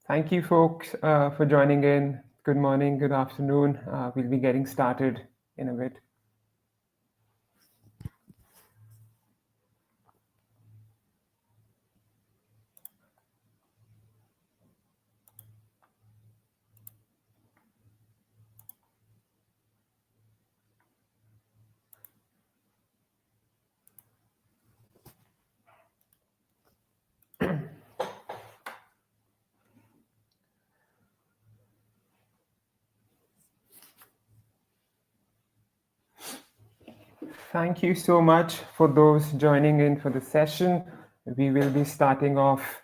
Thank you, folks, for joining in. Good morning, good afternoon. We'll be getting started in a bit. Thank you so much for those joining in for the session. We will be starting off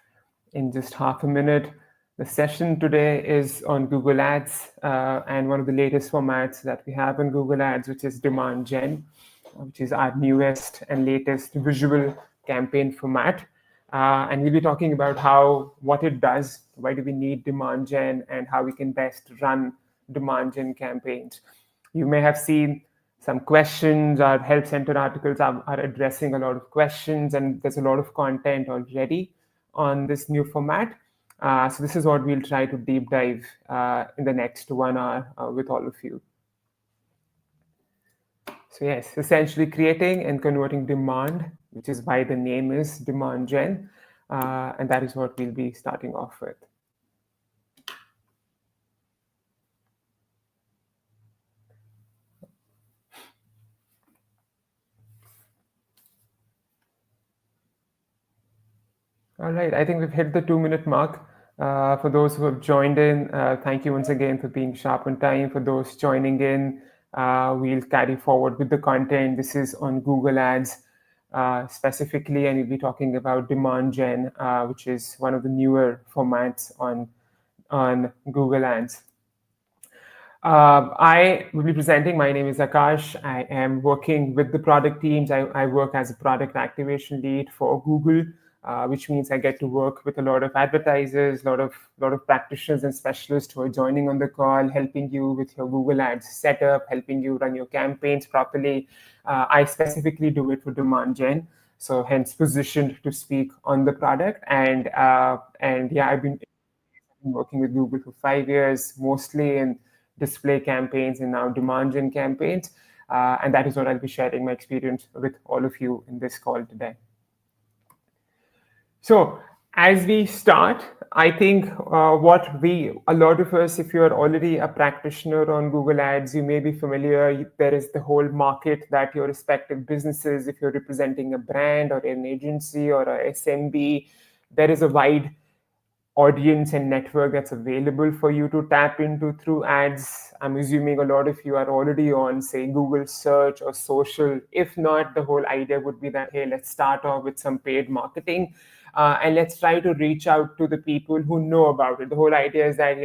in just half a minute. The session today is on Google Ads and one of the latest formats that we have on Google Ads, which is Demandgen, which is our newest and latest visual campaign format. And we'll be talking about what it does, why do we need Demandgen, and how we can best run Demandgen campaigns. You may have seen some questions. Our help center articles are addressing a lot of questions, and there's a lot of content already on this new format. So this is what we'll try to deep dive in the next 1 hour with all of you. So yes, essentially creating and converting demand, which is why the name is Demandgen, and that is what we'll be starting off with. All right, I think we've hit the 2-minute mark. For those who have joined in, thank you once again for being sharp on time. For those joining in, we'll carry forward with the content. This is on Google Ads specifically, and we'll be talking about Demandgen, which is one of the newer formats on Google Ads. I will be presenting. My name is Akash. I am working with the product teams. I work as a product activation lead for Google, which means I get to work with a lot of advertisers, a lot of practitioners and specialists who are joining on the call, helping you with your Google Ads setup, helping you run your campaigns properly. I specifically do it for Demandgen, so hence positioned to speak on the product. And yeah, I've been working with Google for 5 years, mostly in display campaigns and now Demandgen campaigns. And that is what I'll be sharing my experience with all of you in this call today. So as we start, I think a lot of us, if you're already a practitioner on Google Ads, you may be familiar. There is the whole market that your respective businesses, if you're representing a brand or an agency or a SMB, there is a wide audience and network that's available for you to tap into through ads. I'm assuming a lot of you are already on, say, Google search or social. If not, the whole idea would be that, hey, let's start off with some paid marketing and let's try to reach out to the people who know about it. The whole idea is that,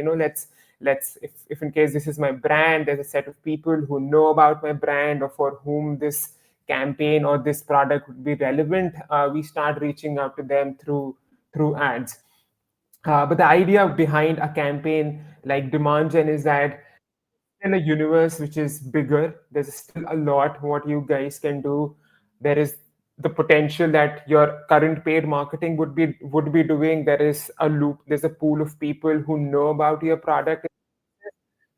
let's if in case this is my brand, there's a set of people who know about my brand or for whom this campaign or this product would be relevant. We start reaching out to them through ads. But the idea behind a campaign like Demandgen is that in a universe which is bigger, there's still a lot what you guys can do. There is the potential that your current paid marketing would be doing. There is a loop. There's a pool of people who know about your product,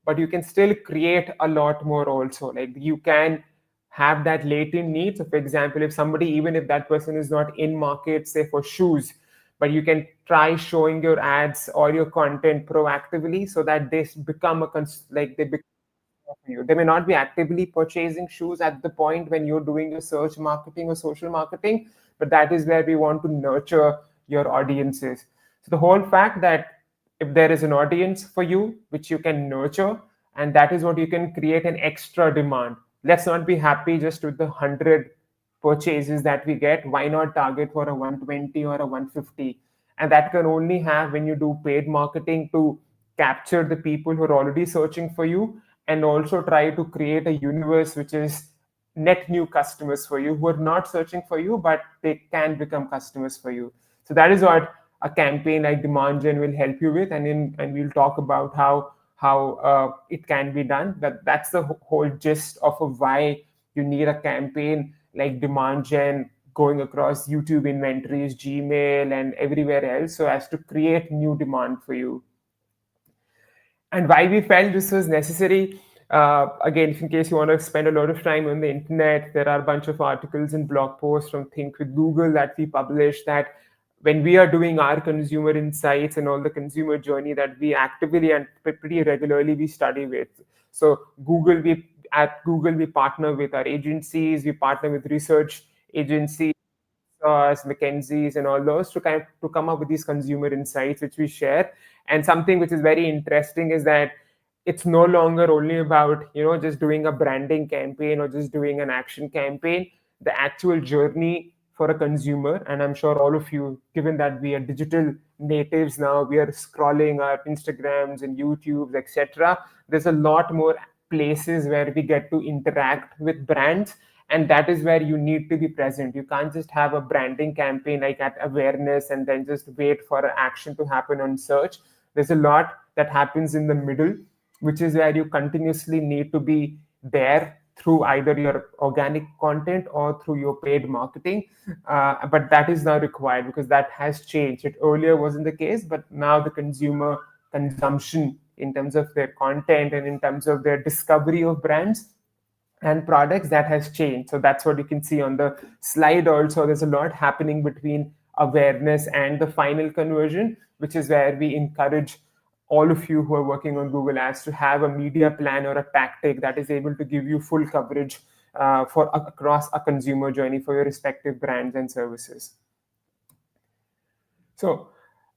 but you can still create a lot more also. Like you can have that latent need. So for example, if somebody, even if that person is not in market, say for shoes, but you can try showing your ads or your content proactively so that they become for you. They may not be actively purchasing shoes at the point when you're doing your search marketing or social marketing, but that is where we want to nurture your audiences. So the whole fact that if there is an audience for you, which you can nurture, and that is what you can create an extra demand. Let's not be happy just with the 100 purchases that we get. Why not target for a 120 or a 150? And that can only have when you do paid marketing to capture the people who are already searching for you and also try to create a universe which is net new customers for you who are not searching for you, but they can become customers for you. So that is what a campaign like Demandgen will help you with, and we'll talk about how it can be done. That's the whole gist of why you need a campaign like Demandgen going across YouTube inventories, Gmail, and everywhere else, so as to create new demand for you. And why we felt this was necessary, again, in case you want to spend a lot of time on the internet, there are a bunch of articles and blog posts from Think with Google that we publish, that when we are doing our consumer insights and all the consumer journey that we actively and pretty regularly we study with. So at Google we partner with our agencies, we partner with research agencies, McKinsey's, and all those to come up with these consumer insights which we share. And something which is very interesting is that it's no longer only about just doing a branding campaign or just doing an action campaign. The actual journey for a consumer, and I'm sure all of you, given that we are digital natives now, we are scrolling our Instagrams and YouTubes, etc. There's a lot more places where we get to interact with brands, and that is where you need to be present. You can't just have a branding campaign like at awareness and then just wait for an action to happen on search. There's a lot that happens in the middle, which is where you continuously need to be there through either your organic content or through your paid marketing. But that is now required because that has changed. It earlier wasn't the case, but now the consumer consumption in terms of their content and in terms of their discovery of brands and products, that has changed. So that's what you can see on the slide. Also, there's a lot happening between awareness and the final conversion, which is where we encourage all of you who are working on Google Ads to have a media plan or a tactic that is able to give you full coverage for across a consumer journey for your respective brands and services. So,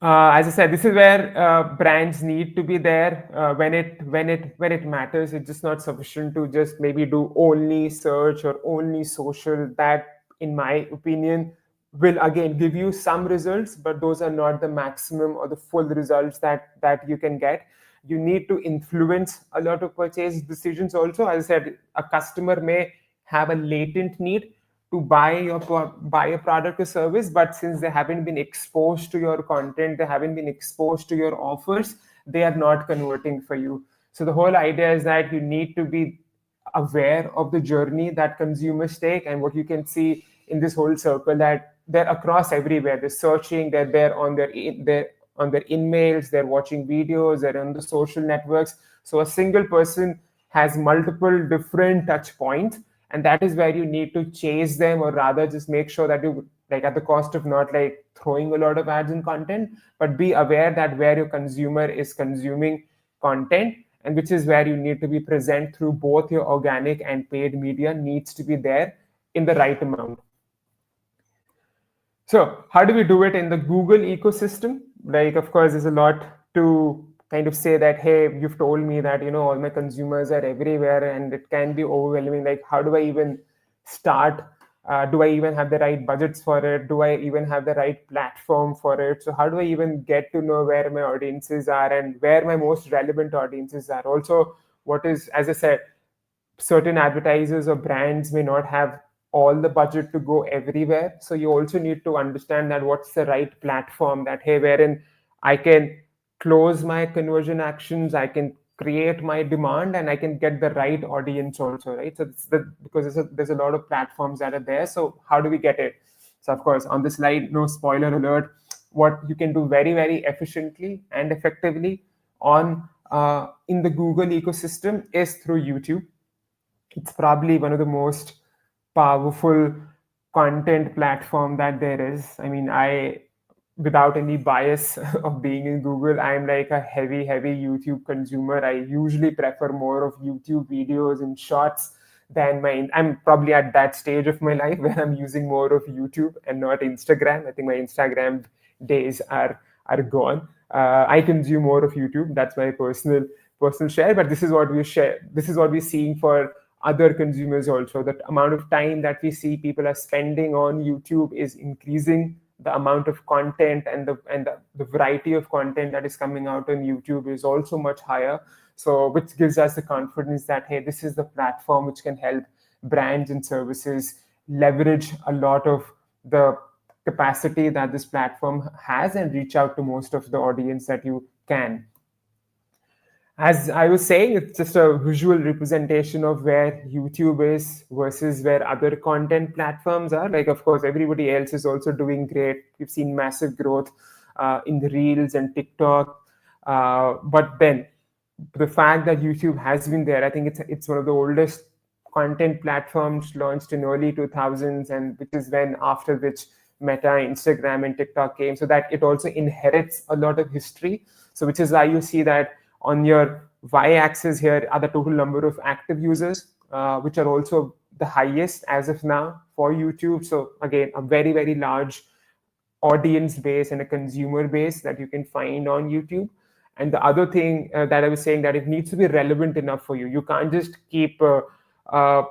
as I said, this is where brands need to be there when it matters. It's just not sufficient to just maybe do only search or only social. That, in my opinion, will again give you some results, but those are not the maximum or the full results that you can get. You need to influence a lot of purchase decisions also. As I said, a customer may have a latent need to buy a product or service, but since they haven't been exposed to your content, they haven't been exposed to your offers, they are not converting for you. So the whole idea is that you need to be aware of the journey that consumers take. And what you can see in this whole circle, that they're across everywhere. They're searching, they're there on their emails, they're watching videos, they're on the social networks. So a single person has multiple different touch points, and that is where you need to chase them, or rather just make sure that you, like, at the cost of not like throwing a lot of ads and content, but be aware that where your consumer is consuming content, and which is where you need to be present through both your organic and paid media needs to be there in the right amount. So how do we do it in the Google ecosystem? Like, of course, there's a lot to kind of say that, hey, you've told me that, all my consumers are everywhere, and it can be overwhelming. Like, how do I even start? Do I even have the right budgets for it? Do I even have the right platform for it? So how do I even get to know where my audiences are and where my most relevant audiences are? Also, what is, as I said, certain advertisers or brands may not have all the budget to go everywhere. So you also need to understand that what's the right platform, that, hey, wherein I can close my conversion actions, I can create my demand, and I can get the right audience also, right? So because there's a lot of platforms that are there. So how do we get it? So of course, on the slide, no spoiler alert, what you can do very, very efficiently and effectively on in the Google ecosystem is through YouTube. It's probably one of the most powerful content platform that there is. I mean, without any bias of being in Google, I'm like a heavy YouTube consumer. I usually prefer more of YouTube videos and shorts than I'm probably at that stage of my life where I'm using more of YouTube and not Instagram. I think my Instagram days are gone. I consume more of YouTube. That's my personal share. But this is what we share. This is what we're seeing for other consumers also. The amount of time that we see people are spending on YouTube is increasing. The amount of content and the variety of content that is coming out on YouTube is also much higher. So which gives us the confidence that, hey, this is the platform which can help brands and services leverage a lot of the capacity that this platform has and reach out to most of the audience that you can. As I was saying, it's just a visual representation of where YouTube is versus where other content platforms are. Like, of course, everybody else is also doing great. We've seen massive growth in the Reels and TikTok. But then the fact that YouTube has been there, I think it's one of the oldest content platforms, launched in early 2000s, and which is when after which Meta, Instagram, and TikTok came. So that it also inherits a lot of history. So which is why you see that on your y-axis here are the total number of active users, which are also the highest as of now for YouTube. So again, a very, very large audience base and a consumer base that you can find on YouTube. And the other thing that I was saying, that it needs to be relevant enough for you. You can't just keep uh,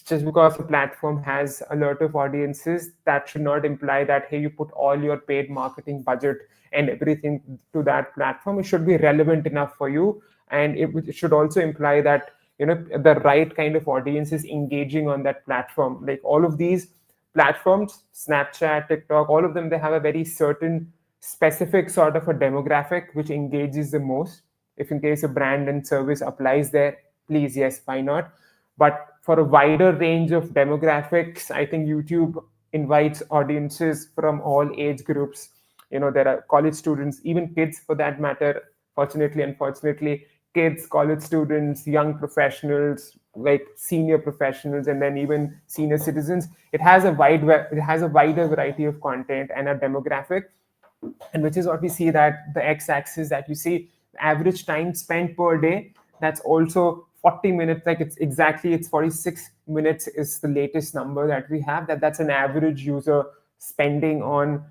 just because a platform has a lot of audiences, that should not imply that, hey, you put all your paid marketing budget and everything to that platform. It should be relevant enough for you, and it should also imply that the right kind of audience is engaging on that platform. Like all of these platforms, Snapchat, TikTok, all of them, they have a very certain specific sort of a demographic which engages the most. If in case a brand and service applies there, please, yes, why not? But for a wider range of demographics, I think YouTube invites audiences from all age groups. There are college students, even kids for that matter. Fortunately, unfortunately, kids, college students, young professionals, like senior professionals, and then even senior citizens. It has a wider variety of content and a demographic, and which is what we see, that the x-axis that you see, average time spent per day, that's also 40 minutes. Like it's 46 minutes is the latest number that we have. That's an average user spending on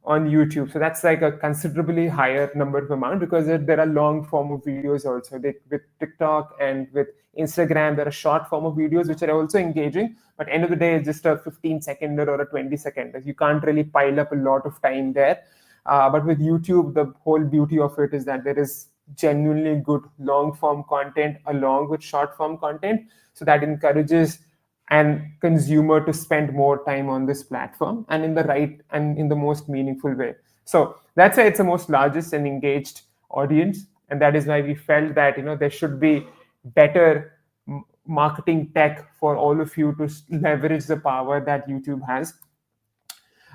YouTube. So that's like a considerably higher number of amount, because there are long form of videos also. With TikTok and with Instagram, there are short form of videos which are also engaging, but end of the day, it's just a 15-second or a 20-second. You can't really pile up a lot of time there. But with YouTube, the whole beauty of it is that there is genuinely good long form content along with short form content. So that encourages and consumer to spend more time on this platform, and in the right and in the most meaningful way. So that's why it's the most largest and engaged audience, and that is why we felt that there should be better marketing tech for all of you to leverage the power that YouTube has.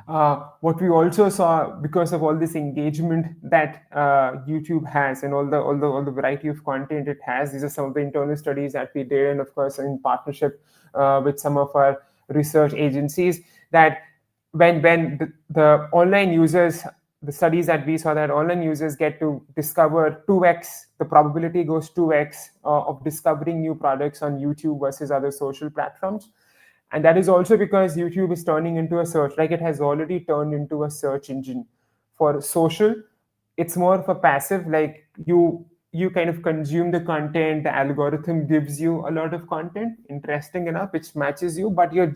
What we also saw, because of all this engagement that YouTube has, and all the variety of content it has, these are some of the internal studies that we did, and of course in partnership with some of our research agencies, that when the online users, the studies that we saw, that online users get to discover 2x, the probability goes 2x of discovering new products on YouTube versus other social platforms. And that is also because YouTube is turning into a search, like it has already turned into a search engine. For social, it's more of a passive, like you kind of consume the content, the algorithm gives you a lot of content, interesting enough, which matches you, but you're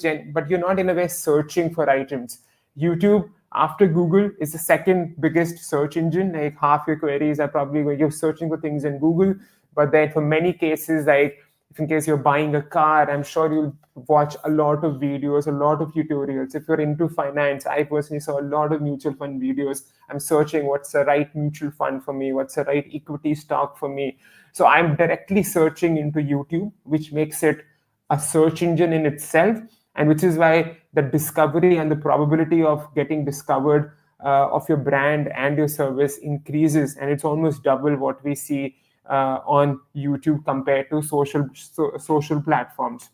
not in a way searching for items. YouTube, after Google, is the second biggest search engine. Like half your queries are probably when you're searching for things in Google. But then for many cases, like if in case you're buying a car, I'm sure you'll watch a lot of videos, a lot of tutorials. If you're into finance, I personally saw a lot of mutual fund videos. I'm searching what's the right mutual fund for me, what's the right equity stock for me. So I'm directly searching into YouTube, which makes it a search engine in itself, and which is why the discovery and the probability of getting discovered of your brand and your service increases, and it's almost double what we see on YouTube compared to social platforms.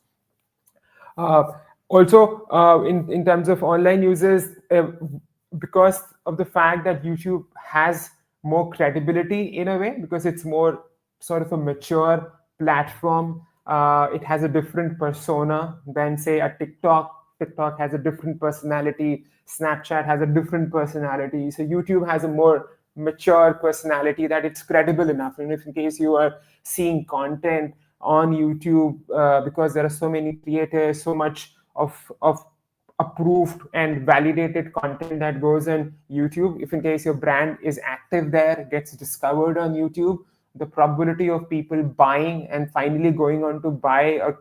Uh, Also, in terms of online users, because of the fact that YouTube has more credibility in a way, because it's more sort of a mature platform, it has a different persona than, say, a TikTok. TikTok has a different personality. Snapchat has a different personality. So YouTube has a more mature personality, that it's credible enough. And if in case you are seeing content on YouTube, because there are so many creators, so much of approved and validated content that goes on YouTube, if in case your brand is active there, gets discovered on YouTube, the probability of people buying and finally going on to buy a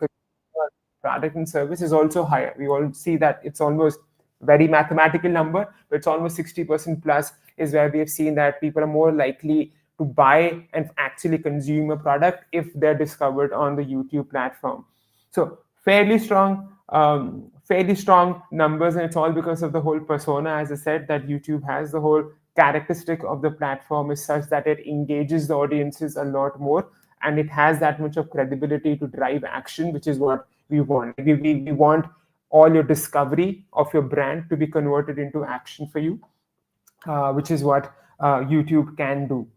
product and service is also higher. We all see that it's almost very mathematical number, but it's almost 60% plus is where we have seen that people are more likely to buy and actually consume a product if they're discovered on the YouTube platform. So fairly strong numbers, and it's all because of the whole persona, as I said, that YouTube has, the whole characteristic of the platform is such that it engages the audiences a lot more, and it has that much of credibility to drive action, which is what we want. We want all your discovery of your brand to be converted into action for you, which is what YouTube can do.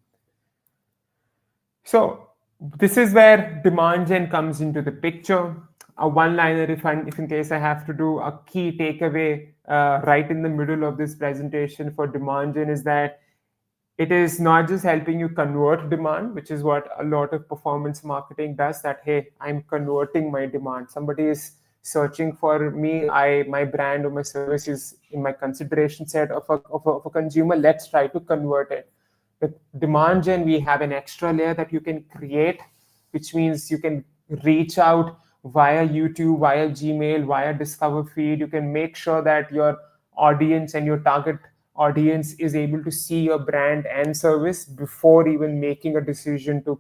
So this is where demand gen comes into the picture. A one-liner, if in case I have to do a key takeaway right in the middle of this presentation for demand gen, is that it is not just helping you convert demand, which is what a lot of performance marketing does, that, hey, I'm converting my demand. Somebody is searching for me, my brand or my service is in my consideration set of a consumer. Let's try to convert it. With demand gen, we have an extra layer that you can create, which means you can reach out via YouTube, via Gmail, via Discover feed. You can make sure that your audience and your target audience is able to see your brand and service before even making a decision to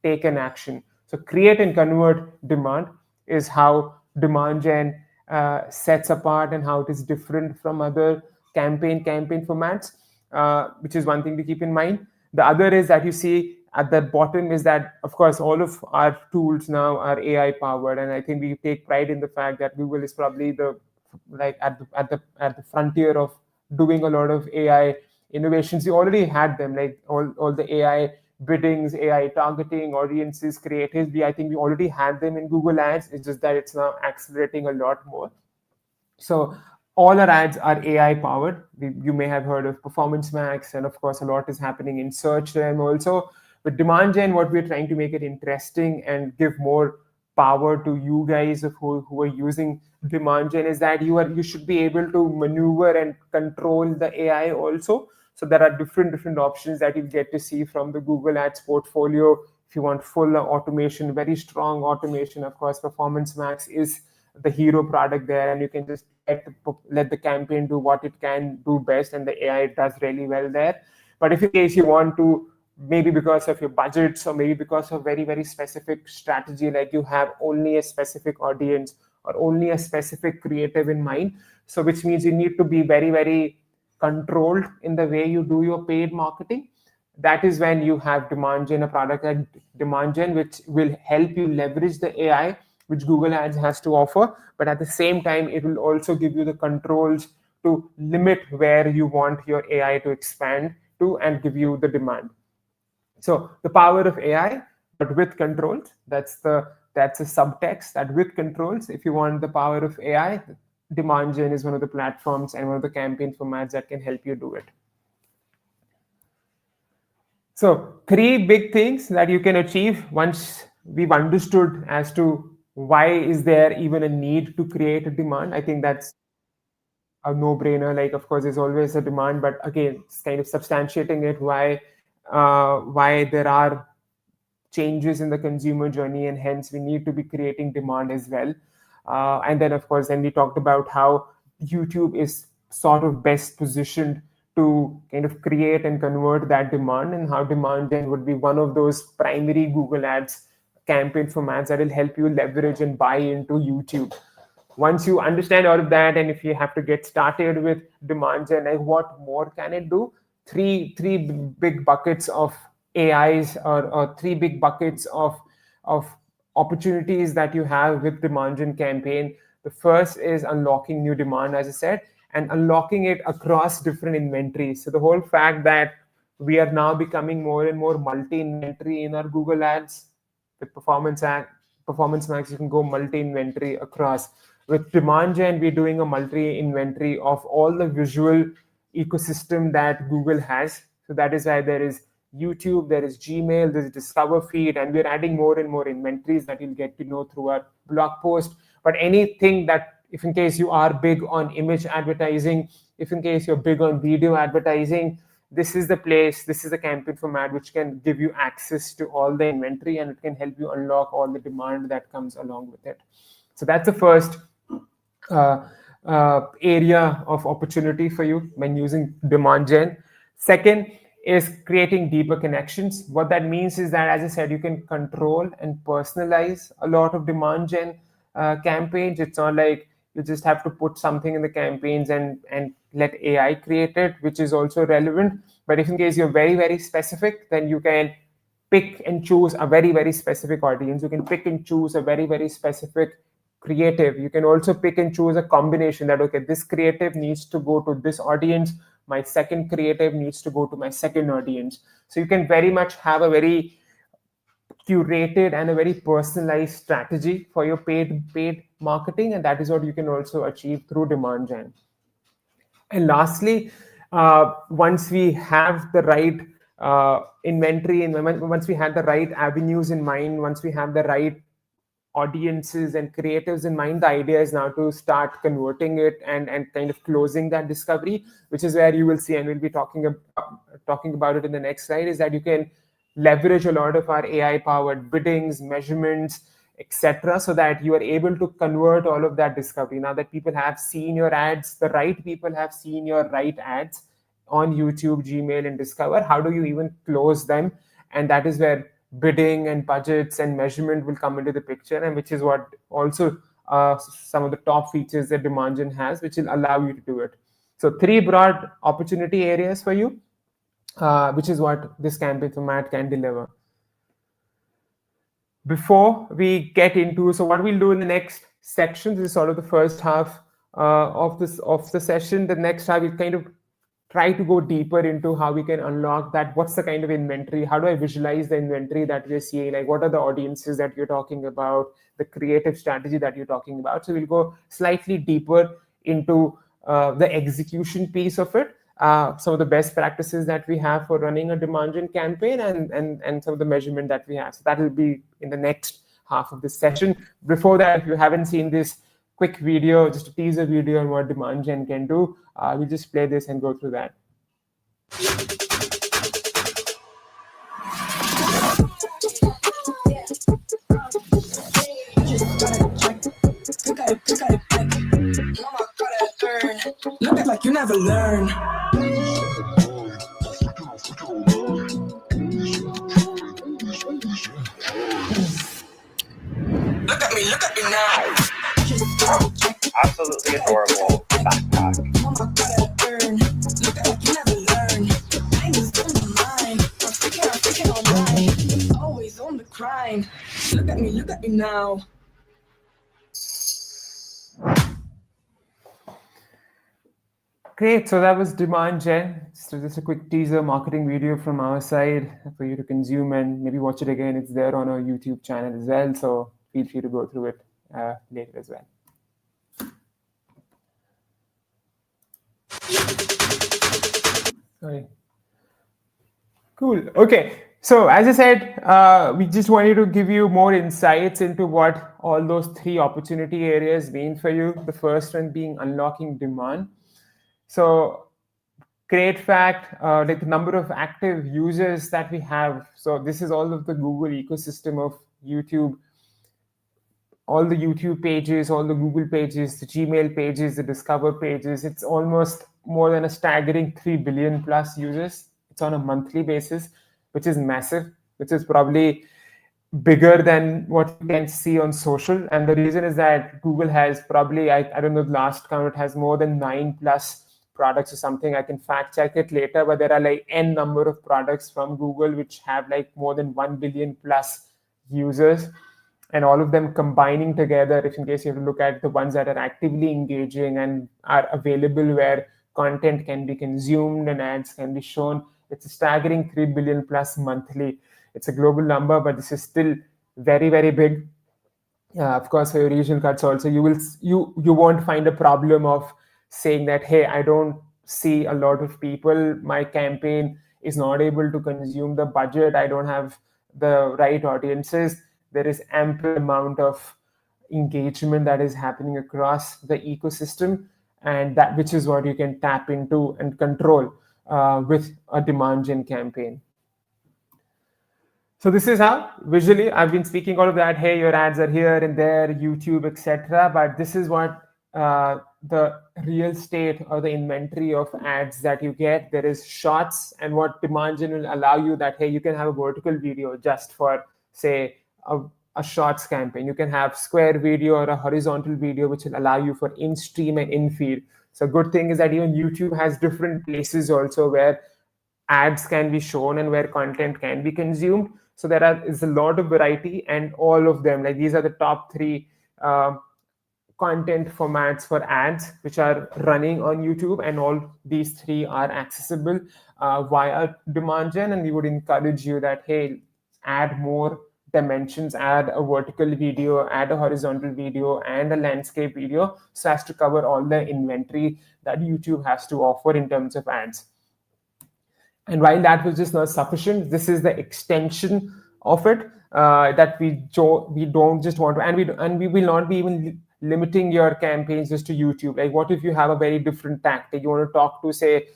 take an action. So create and convert demand is how demand gen sets apart and how it is different from other campaign formats, which is one thing to keep in mind. The other is that you see at the bottom is that, of course, all of our tools now are AI powered, and I think we take pride in the fact that Google is probably the at the frontier of doing a lot of AI innovations. We already had them, like all the AI biddings, AI targeting, audiences, creatives. I think we already had them in Google Ads. It's just that it's now accelerating a lot more. So all our ads are AI powered. You may have heard of Performance Max, and of course, a lot is happening in search term also. With demand gen, what we're trying to make it interesting and give more power to you guys who are using demand gen is that you should be able to maneuver and control the AI also. So there are different options that you get to see from the Google Ads portfolio. If you want full automation, very strong automation, of course, Performance Max is the hero product there, and you can just let the campaign do what it can do best, and the AI does really well there. But if in case you want to, maybe because of your budgets or maybe because of very specific strategy, like you have only a specific audience or only a specific creative in mind, so which means you need to be very controlled in the way you do your paid marketing, that is when you have demand gen, a product like demand gen, which will help you leverage the AI which Google Ads has to offer, but at the same time it will also give you the controls to limit where you want your AI to expand to and give you the demand. So the power of AI, but with controls. That's a subtext, that with controls, if you want the power of AI, demand gen is one of the platforms and one of the campaign formats that can help you do it. So 3 big things that you can achieve once we've understood as to why is there even a need to create a demand. I think that's a no-brainer. Like, of course, there's always a demand, but again, it's kind of substantiating it, why there are changes in the consumer journey, and hence we need to be creating demand as well. And then, of course, then we talked about how YouTube is sort of best positioned to kind of create and convert that demand, and how demand gen would be one of those primary Google Ads campaign formats that will help you leverage and buy into YouTube. Once you understand all of that, and if you have to get started with demand gen, like what more can it do? Three big buckets of AIs, or 3 big buckets of opportunities that you have with demand gen campaign. The first is unlocking new demand, as I said, and unlocking it across different inventories. So the whole fact that we are now becoming more and more multi-inventory in our Google Ads. With Performance Max, you can go multi-inventory across. With demand gen, we're doing a multi-inventory of all the visual ecosystem that Google has. So that is why there is YouTube, there is Gmail, there's Discover feed, and we're adding more and more inventories that you'll get to know through our blog post. But anything that, if in case you are big on image advertising, if in case you're big on video advertising, this is the place, this is the campaign format which can give you access to all the inventory, and it can help you unlock all the demand that comes along with it. So that's the first area of opportunity for you when using demand gen. Second is creating deeper connections. What that means is that, as I said, you can control and personalize a lot of demand gen campaigns. It's not like you just have to put something in the campaigns and let AI create it, which is also relevant. But if in case you're very, very specific, then you can pick and choose a very, very specific audience. You can pick and choose a very, very specific creative. You can also pick and choose a combination that, okay, this creative needs to go to this audience, my second creative needs to go to my second audience. So you can very much have a very curated and a very personalized strategy for your paid marketing, and that is what you can also achieve through demand gen. And lastly, once we have the right inventory and once we have the right avenues in mind, once we have the right audiences and creatives in mind, the idea is now to start converting it and kind of closing that discovery, which is where you will see, and we'll be talking about it in the next slide, is that you can leverage a lot of our AI powered biddings, measurements, etc., so that you are able to convert all of that discovery. Now that people have seen your ads, the right people have seen your right ads on YouTube, Gmail, and Discover, how do you even close them? And that is where bidding and budgets and measurement will come into the picture, and which is what also some of the top features that Demandgen has, which will allow you to do it. So 3 broad opportunity areas for you, which is what this campaign format can deliver. Before we get into, so what we'll do in the next section, this is sort of the first half of the session. The next half, we'll kind of try to go deeper into how we can unlock that. What's the kind of inventory? How do I visualize the inventory that we're seeing? Like, what are the audiences that you're talking about? The creative strategy that you're talking about. So we'll go slightly deeper into the execution piece of it. Some of the best practices that we have for running a demand gen campaign, and some of the measurement that we have. So that will be in the next half of this session. Before that, if you haven't seen this quick video, just a teaser video on what demand gen can do, we'll just play this and go through that. Look like you never learn. Look at me now. Absolutely adorable backpack. Look like you never learn. I was on my mind. I'm freaking online. Always on the grind. Look at me now. Great, so that was demand gen. So just a quick teaser marketing video from our side for you to consume and maybe watch it again. It's there on our YouTube channel as well, so feel free to go through it later as well. Sorry. Cool. Okay. So as I said, we just wanted to give you more insights into what all those 3 opportunity areas mean for you. The first one being unlocking demand. So great fact, like the number of active users that we have. So this is all of the Google ecosystem of YouTube, all the YouTube pages, all the Google pages, the Gmail pages, the Discover pages. It's almost more than a staggering 3 billion plus users. It's on a monthly basis, which is massive, which is probably bigger than what you can see on social. And the reason is that Google has probably, I don't know the last count, it has more than 9 plus products or something. I can fact check it later, but there are like N number of products from Google which have like more than 1 billion plus users. And all of them combining together, if in case you have to look at the ones that are actively engaging and are available where content can be consumed and ads can be shown, it's a staggering 3 billion plus monthly. It's a global number, but this is still very, very big. Of course, for your regional cuts also, you won't find a problem of saying that, hey, I don't see a lot of people, my campaign is not able to consume the budget, I don't have the right audiences. There is ample amount of engagement that is happening across the ecosystem, and that which is what you can tap into and control with a demand gen campaign. So this is how visually I've been speaking all of that. Hey, your ads are here and there, YouTube, etc. But this is what the real state or the inventory of ads that you get. There is shots, and what Demandgen will allow you that, hey, you can have a vertical video just for say a shorts campaign. You can have square video or a horizontal video, which will allow you for in-stream and in-feed. So good thing is that even YouTube has different places also where ads can be shown and where content can be consumed. So is a lot of variety, and all of them, like these are the top three content formats for ads which are running on YouTube, and all these three are accessible via Demandgen. And we would encourage you that, hey, add more dimensions, add a vertical video, add a horizontal video, and a landscape video, so as to cover all the inventory that YouTube has to offer in terms of ads. And while that was just not sufficient, this is the extension of it that we don't just want to, and we will not be even limiting your campaigns just to YouTube. Like, what if you have a very different tactic? You want to talk to, say,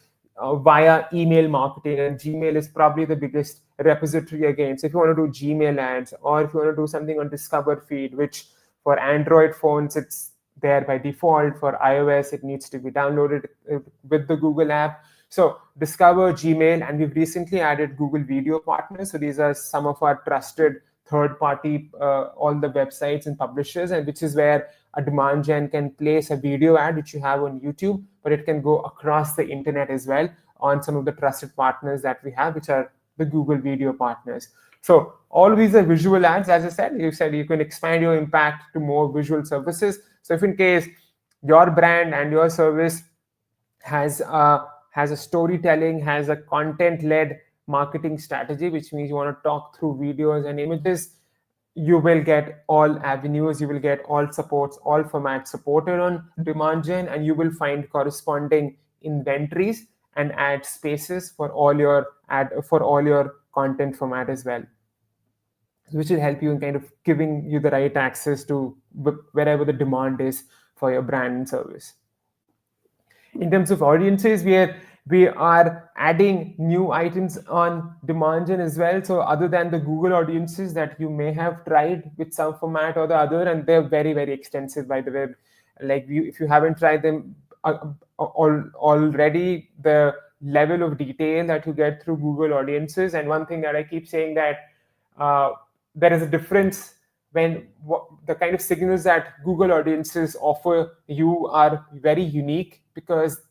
via email marketing, and Gmail is probably the biggest repository again. So if you want to do Gmail ads, or if you want to do something on Discover Feed, which for Android phones it's there by default, for iOS it needs to be downloaded with the Google app. So Discover, Gmail, and we've recently added Google Video Partners. So these are some of our trusted third-party, all the websites and publishers, and which is where a demand gen can place a video ad which you have on YouTube, but it can go across the internet as well on some of the trusted partners that we have, which are the Google Video Partners. So all of these are visual ads. As I said, you can expand your impact to more visual services. So if in case your brand and your service has a storytelling, has a content-led marketing strategy, which means you want to talk through videos and images, you will get all avenues, you will get all supports, all formats supported on Demandgen, and you will find corresponding inventories and ad spaces for all your content format as well, which will help you in kind of giving you the right access to wherever the demand is for your brand and service. In terms of audiences, we are adding new items on Demandgen as well. So other than the Google audiences that you may have tried with some format or the other, and they're very, very extensive, by the way. Like, if you haven't tried them already, the level of detail that you get through Google audiences. And one thing that I keep saying, that there is a difference when the kind of signals that Google audiences offer you are very unique, because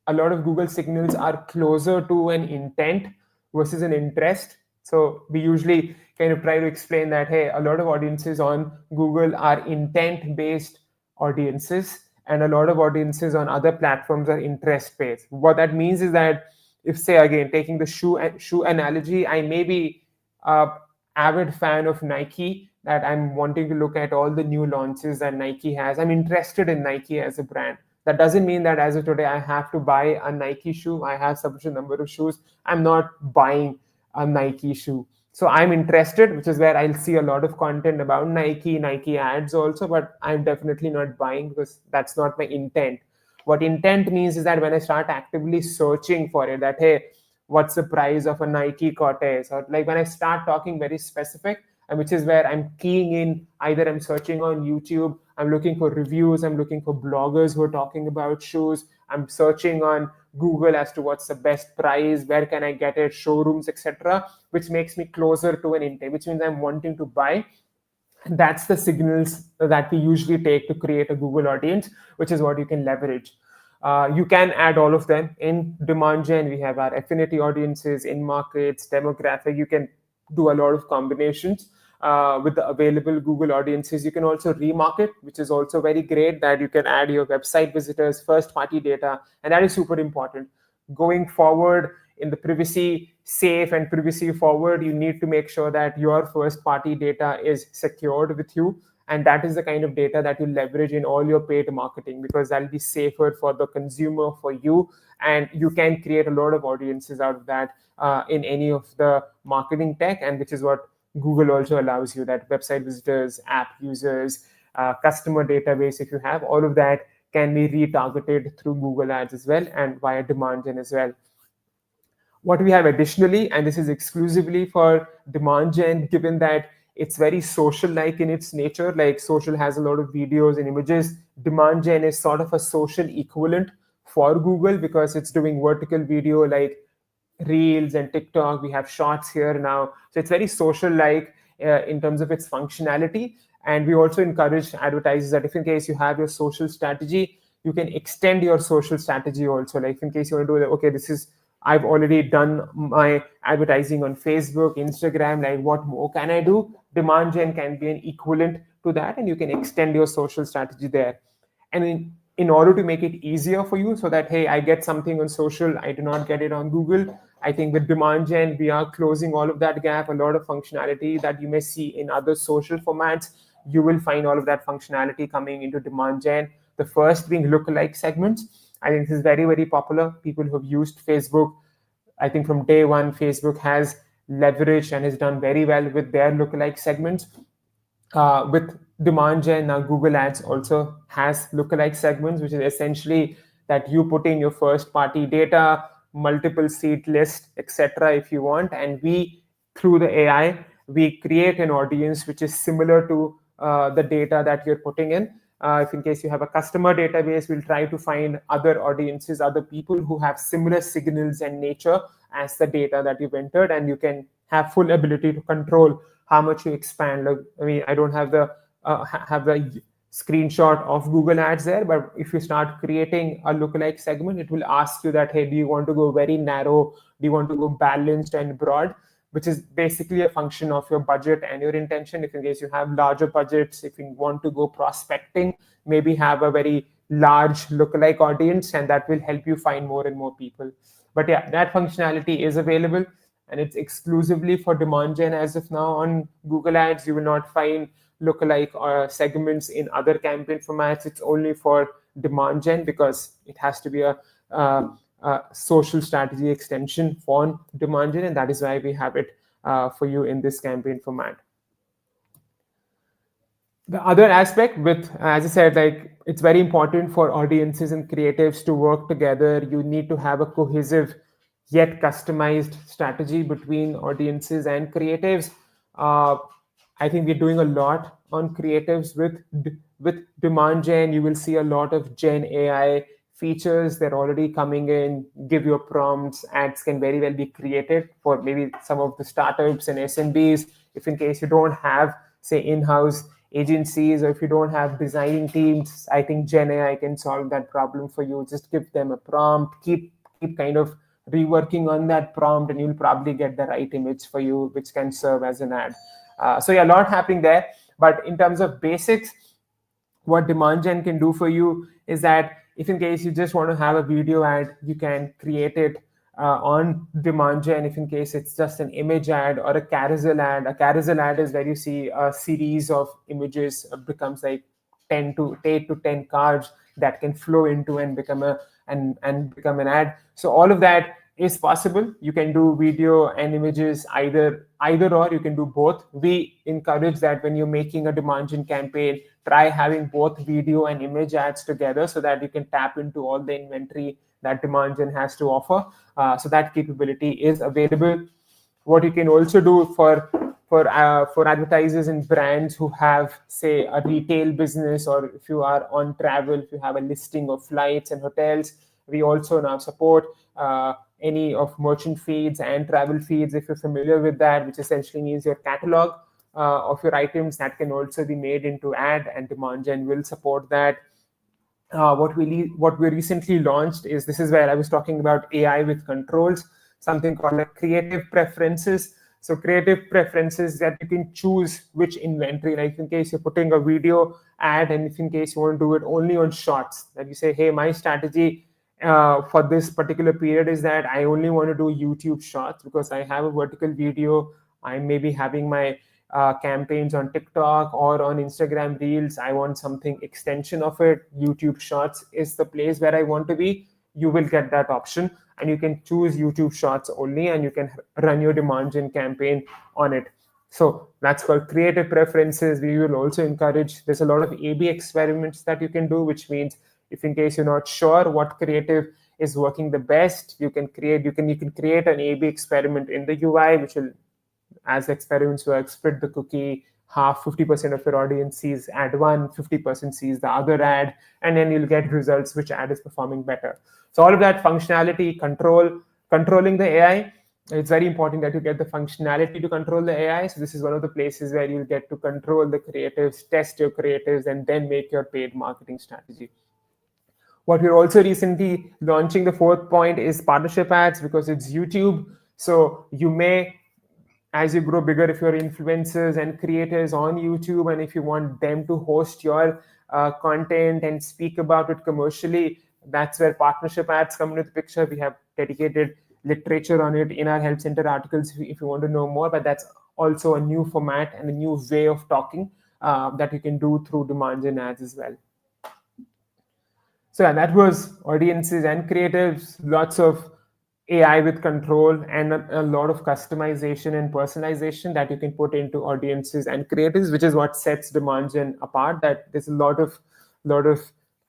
a lot of Google signals are closer to an intent versus an interest. So we usually kind of try to explain that, hey, a lot of audiences on Google are intent-based audiences, and a lot of audiences on other platforms are interest-based. What that means is that if, say, again, taking the shoe analogy, I may be an avid fan of Nike, that I'm wanting to look at all the new launches that Nike has. I'm interested in Nike as a brand. That doesn't mean that as of today I have to buy a Nike shoe. I have sufficient number of shoes. I'm not buying a Nike shoe. So I'm interested, which is where I'll see a lot of content about Nike ads also, but I'm definitely not buying, because that's not my intent. What intent means is that when I start actively searching for it, that, hey, what's the price of a Nike Cortez? Or like when I start talking very specific, and which is where I'm keying in, either I'm searching on YouTube, I'm looking for reviews, I'm looking for bloggers who are talking about shoes, I'm searching on Google as to what's the best price, where can I get it, showrooms, etc., which makes me closer to an intent, which means I'm wanting to buy. And that's the signals that we usually take to create a Google audience, which is what you can leverage. You can add all of them in Demandgen. We have our affinity audiences, in markets, demographic. You can do a lot of combinations with the available Google audiences. You can also remarket, which is also very great, that you can add your website visitors, first-party data, and that is super important. Going forward in the privacy safe and privacy forward, you need to make sure that your first-party data is secured with you, and that is the kind of data that you leverage in all your paid marketing, because that'll be safer for the consumer, for you, and you can create a lot of audiences out of that in any of the marketing tech, and which is what Google also allows you, that website visitors, app users, customer database, if you have, all of that can be retargeted through Google Ads as well, and via Demandgen as well. What we have additionally, and this is exclusively for Demandgen, given that it's very social-like in its nature, like social has a lot of videos and images, Demandgen is sort of a social equivalent for Google, because it's doing vertical video like Reels and TikTok. We have shorts here now. So it's very social-like. in terms of its functionality. And we also encourage advertisers that if in case you have your social strategy, you can extend your social strategy also. Like in case you want to do that, okay, this is, I've already done my advertising on Facebook, Instagram, like what more can I do? Demand gen can be an equivalent to that, and you can extend your social strategy there. And in order to make it easier for you, so that, hey, I get something on social, I do not get it on Google, I think with demand gen, we are closing all of that gap. A lot of functionality that you may see in other social formats, you will find all of that functionality coming into demand gen. The first being lookalike segments. I think this is very, very popular. People who have used Facebook, I think from day one, Facebook has leveraged and has done very well with their lookalike segments. With demand gen, now Google Ads also has lookalike segments, which is essentially that you put in your first party data, multiple seat list, etc. if you want, and we, through the AI, we create an audience which is similar to the data that you're putting in. If in case you have a customer database, we'll try to find other audiences, other people who have similar signals and nature as the data that you've entered, and you can have full ability to control how much you expand. Like, I mean, I don't have the screenshot of Google Ads there, but if you start creating a lookalike segment, it will ask you that, hey, do you want to go very narrow? Do you want to go balanced and broad? Which is basically a function of your budget and your intention. If in case you have larger budgets, if you want to go prospecting, maybe have a very large lookalike audience, and that will help you find more and more people. But yeah, that functionality is available, and it's exclusively for demand gen as of now on Google Ads. You will not find lookalike segments in other campaign formats. It's only for demand gen because it has to be a social strategy extension for demand gen, and that is why we have it for you in this campaign format. The other aspect with, as I said, like it's very important for audiences and creatives to work together. You need to have a cohesive yet customized strategy between audiences and creatives. I think we're doing a lot on creatives with demand gen. You will see a lot of gen AI features. They're already coming in. Give your prompts. Ads can very well be created for maybe some of the startups and SMBs. If in case you don't have, say, in-house agencies, or if you don't have designing teams, I think Gen AI can solve that problem for you. Just give them a prompt, keep kind of reworking on that prompt, and you'll probably get the right image for you, which can serve as an ad. So yeah, a lot happening there. But in terms of basics, what demand gen can do for you is that if in case you just want to have a video ad, you can create it on demand gen. If in case it's just an image ad or a carousel ad is where you see a series of images becomes like 8 to 10 cards that can flow into and become an ad. So all of that is possible. You can do video and images, either or. You can do both. We encourage that when you're making a demand gen campaign, try having both video and image ads together so that you can tap into all the inventory that demand gen has to offer. So that capability is available. What you can also do for advertisers and brands who have, say, a retail business, or if you are on travel, if you have a listing of flights and hotels, we also now support any of merchant feeds and travel feeds, if you're familiar with that, which essentially means your catalog of your items that can also be made into ad, and demand gen will support that. What we recently launched is, this is where I was talking about AI with controls, something called like creative preferences. So creative preferences that you can choose which inventory, like in case you're putting a video ad, and if in case you want to do it only on shorts, that you say, hey, my strategy for this particular period is that I only want to do YouTube shorts because I have a vertical video. I may be having my campaigns on TikTok or on Instagram Reels. I want something extension of it. YouTube Shorts is the place where I want to be. You will get that option, and you can choose YouTube Shorts only, and you can run your demand gen campaign on it. So that's called creative preferences. We will also encourage, there's a lot of A/B experiments that you can do, which means if in case you're not sure what creative is working the best, you can create an A/B experiment in the UI, which will, as experiments work, split the cookie half. 50% of your audience sees ad one, 50% sees the other ad, and then you'll get results which ad is performing better. So all of that functionality, controlling the AI, It's very important that you get the functionality to control the AI. So this is one of the places where you'll get to control the creatives, test your creatives, and then make your paid marketing strategy. What we're also recently launching, the fourth point, is partnership ads, because it's YouTube. So you may, as you grow bigger, if you're influencers and creators on YouTube, and if you want them to host your content and speak about it commercially, that's where partnership ads come into the picture. We have dedicated literature on it in our help center articles if you want to know more, but that's also a new format and a new way of talking that you can do through demand gen ads as well. So yeah, that was audiences and creatives, lots of AI with control, and a lot of customization and personalization that you can put into audiences and creatives, which is what sets Demandgen apart. That there's a lot of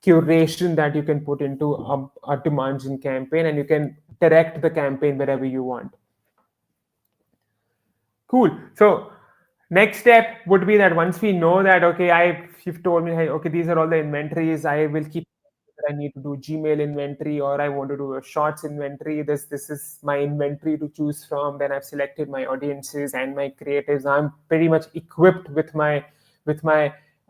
curation that you can put into a Demandgen campaign, and you can direct the campaign wherever you want. Cool. So next step would be that once we know that, okay, you've told me, hey, okay, these are all the inventories, I will keep. I need to do Gmail inventory, or I want to do a shorts inventory. This is my inventory to choose from. Then I've selected my audiences and my creatives. I'm pretty much equipped with my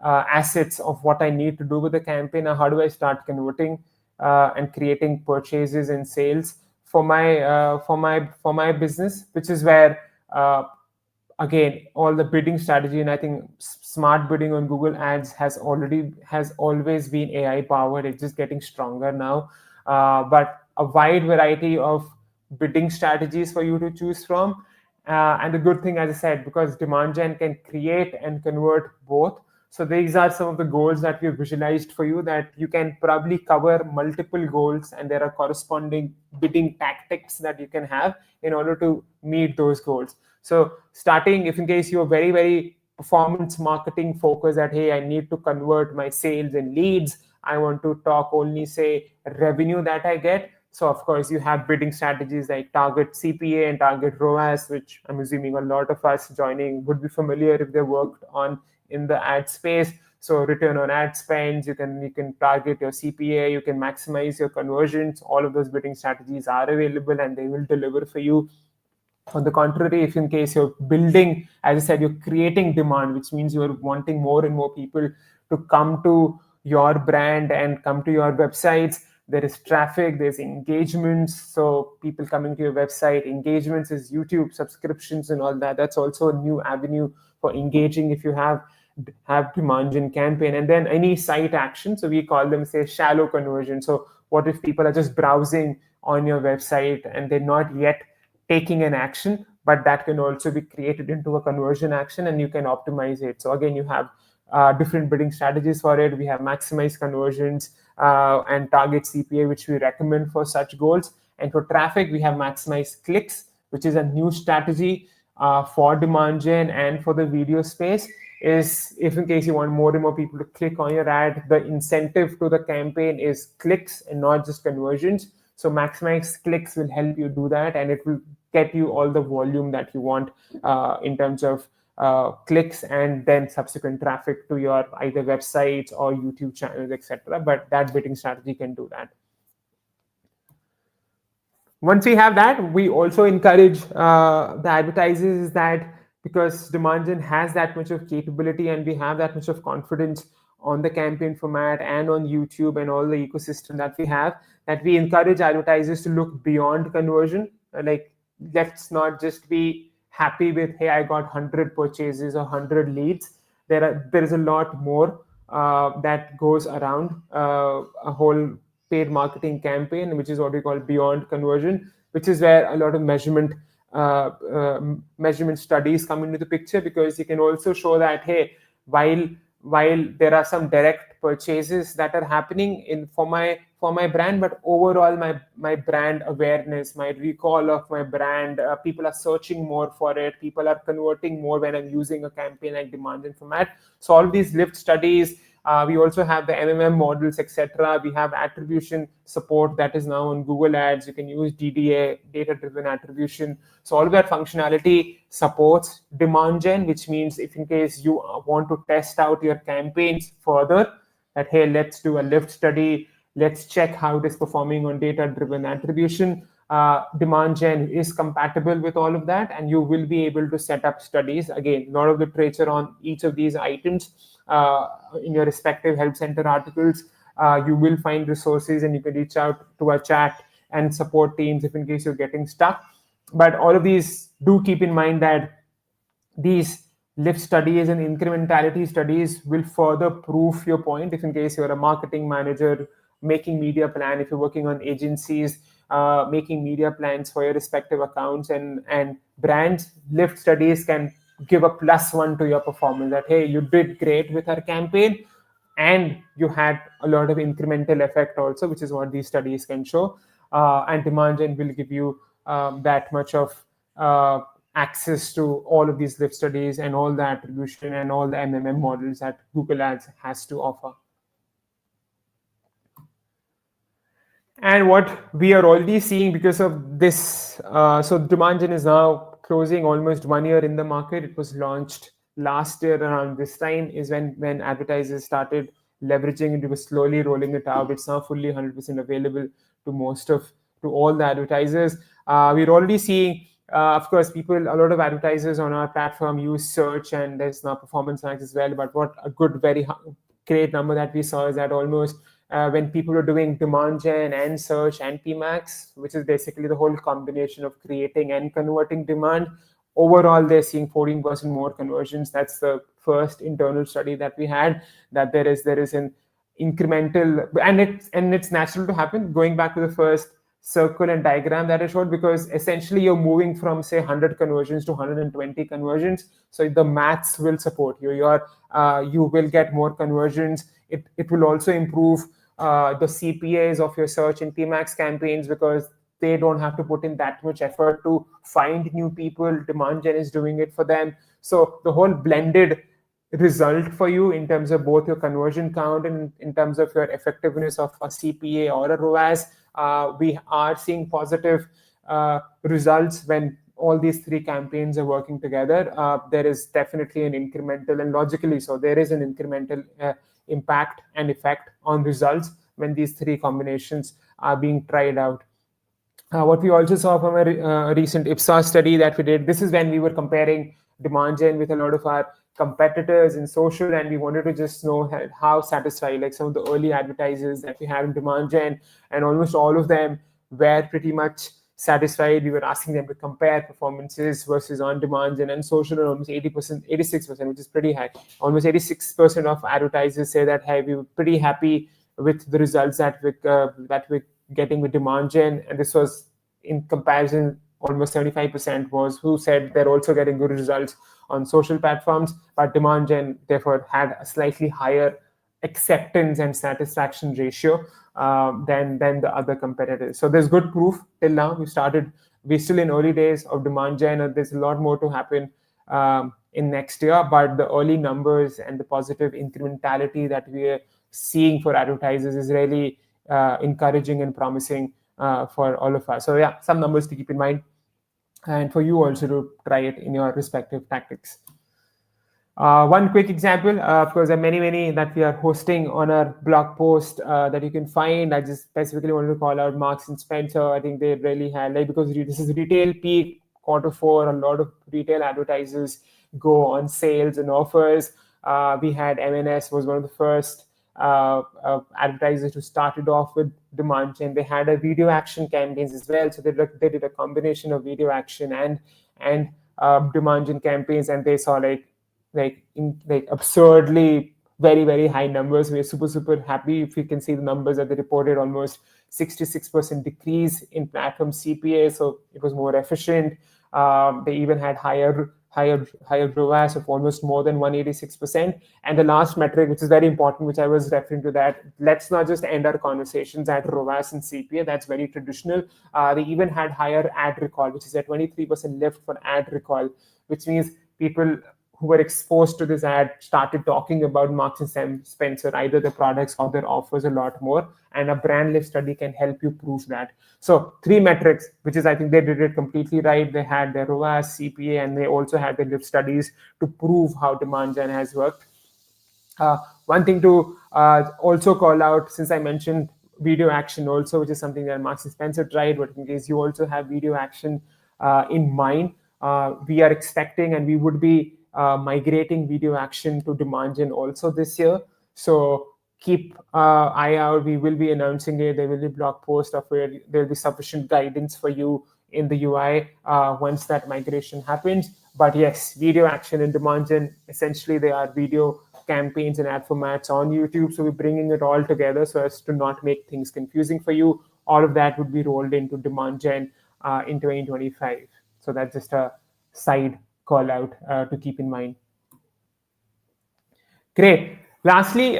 assets of what I need to do with the campaign. Now, how do I start converting and creating purchases and sales for my business, which is where again all the bidding strategy, and I think smart bidding on Google Ads has always been AI powered. It's just getting stronger now, but a wide variety of bidding strategies for you to choose from. And the good thing, as I said, because demand gen can create and convert both, so these are some of the goals that we've visualized for you, that you can probably cover multiple goals, and there are corresponding bidding tactics that you can have in order to meet those goals. So starting, if in case you're very, very performance marketing focused, that, hey, I need to convert my sales and leads, I want to talk only, say, revenue that I get. So of course you have bidding strategies like target CPA and target ROAS, which I'm assuming a lot of us joining would be familiar if they worked on in the ad space. So return on ad spends, you can target your CPA, you can maximize your conversions. All of those bidding strategies are available, and they will deliver for you. On the contrary, if in case you're building, as I said, you're creating demand, which means you're wanting more and more people to come to your brand and come to your websites. There is traffic, there's engagements. So people coming to your website, engagements is YouTube subscriptions and all that. That's also a new avenue for engaging if you have demand gen campaign. And then any site action. So we call them, say, shallow conversion. So what if people are just browsing on your website and they're not yet taking an action, but that can also be created into a conversion action, and you can optimize it. So again, you have different bidding strategies for it. We have maximized conversions and target CPA, which we recommend for such goals. And for traffic, we have maximized clicks, which is a new strategy for demand gen and for the video space. Is if in case you want more and more people to click on your ad, the incentive to the campaign is clicks and not just conversions. So maximize clicks will help you do that, and it will get you all the volume that you want in terms of clicks and then subsequent traffic to your either websites or YouTube channels, etc. But that bidding strategy can do that. Once we have that, we also encourage the advertisers that, because demand gen has that much of capability and we have that much of confidence on the campaign format and on YouTube and all the ecosystem that we have, that we encourage advertisers to look beyond conversion. Like, let's not just be happy with, hey, I got 100 purchases or 100 leads. There is a lot more that goes around a whole paid marketing campaign, which is what we call beyond conversion, which is where a lot of measurement studies come into the picture, because you can also show that, hey, while there are some direct purchases that are happening in for my brand, but overall my brand awareness, my recall of my brand, people are searching more for it, people are converting more when I'm using a campaign like demand gen format. So all these lift studies. We also have the MMM models, etc. We have attribution support that is now on Google Ads. You can use DDA, data-driven attribution. So all of that functionality supports demand gen, which means if in case you want to test out your campaigns further, that, hey, let's do a lift study, let's check how it is performing on data-driven attribution. Demandgen is compatible with all of that, and you will be able to set up studies. Again, a lot of literature on each of these items in your respective help center articles. You will find resources, and you can reach out to our chat and support teams if in case you're getting stuck. But all of these, do keep in mind that these lift studies and incrementality studies will further prove your point. If in case you're a marketing manager making media plan, if you're working on agencies making media plans for your respective accounts and brands, lift studies can give a +1 to your performance, that hey, you did great with our campaign and you had a lot of incremental effect also, which is what these studies can show. And Demandgen will give you that much of access to all of these lift studies and all the attribution and all the MMM models that Google Ads has to offer. And what we are already seeing because of this, so Demandgen is now closing almost 1 year in the market. It was launched last year around this time is when advertisers started leveraging it. It was slowly rolling it out. It's now fully 100% available to all the advertisers. We're already seeing, of course, a lot of advertisers on our platform use search, and there's now performance max as well. But what a good, very great number that we saw is that almost when people are doing demand gen and search and PMAX, which is basically the whole combination of creating and converting demand, overall they're seeing 14% more conversions. That's the first internal study that we had, that there is an incremental, and it's natural to happen. Going back to the first circle and diagram that I showed, because essentially you're moving from say 100 conversions to 120 conversions, so the maths will support you. You will get more conversions. It will also improve the CPAs of your search and PMAX campaigns, because they don't have to put in that much effort to find new people. Demandgen is doing it for them. So the whole blended result for you in terms of both your conversion count and in terms of your effectiveness of a CPA or a ROAS, we are seeing positive results when all these three campaigns are working together. There is definitely an incremental, and logically so, there is an incremental impact and effect on results when these three combinations are being tried out. What we also saw from a recent Ipsos study that we did, this is when we were comparing Demandgen with a lot of our competitors in social, and we wanted to just know how satisfied, like some of the early advertisers that we have in Demandgen, and almost all of them were pretty much satisfied. We were asking them to compare performances versus on Demandgen and social, and almost 80%, 86%, which is pretty high. Almost 86% of advertisers say that, hey, we were pretty happy with the results that we're getting with Demandgen, and this was in comparison. Almost 75% was who said they're also getting good results on social platforms, but Demandgen therefore had a slightly higher acceptance and satisfaction ratio than the other competitors. So there's good proof till now. We're still in early days of Demandgen, and there's a lot more to happen in next year, but the early numbers and the positive incrementality that we are seeing for advertisers is really encouraging and promising for all of us. So yeah, some numbers to keep in mind, and for you also to try it in your respective tactics. One quick example, of course, there are many that we are hosting on our blog post that you can find. I just specifically wanted to call out Marks and Spencer. I think they really highlight, because this is retail peak Q4. A lot of retail advertisers go on sales and offers. We had M&S was one of the first advertisers who started off with Demandgen. They had a video action campaigns as well, so they did a combination of video action and Demandgen campaigns, and they saw like absurdly very high numbers. We're super happy if you can see the numbers that they reported. Almost 66% decrease in platform CPA, so it was more efficient. They even had higher ROAS of almost more than 186%. And the last metric, which is very important, which I was referring to, that let's not just end our conversations at ROAS and CPA. That's very traditional. They even had higher ad recall, which is a 23% lift for ad recall, which means people who were exposed to this ad started talking about Marks and Spencer, either the products or their offers, a lot more. And a brand lift study can help you prove that. So 3 metrics, which is, I think they did it completely right. They had their ROAS, CPA, and they also had the lift studies to prove how Demandgen has worked. One thing to also call out, since I mentioned video action also, which is something that Marks and Spencer tried, but in case you also have video action in mind, we are expecting and we would be migrating video action to Demandgen also this year. So keep eye out. We will be announcing it. There will be blog post of it. There will be sufficient guidance for you in the UI once that migration happens. But yes, video action and Demandgen, essentially they are video campaigns and ad formats on YouTube. So we're bringing it all together so as to not make things confusing for you. All of that would be rolled into Demandgen in 2025. So that's just a side call out to keep in mind. Great. Lastly,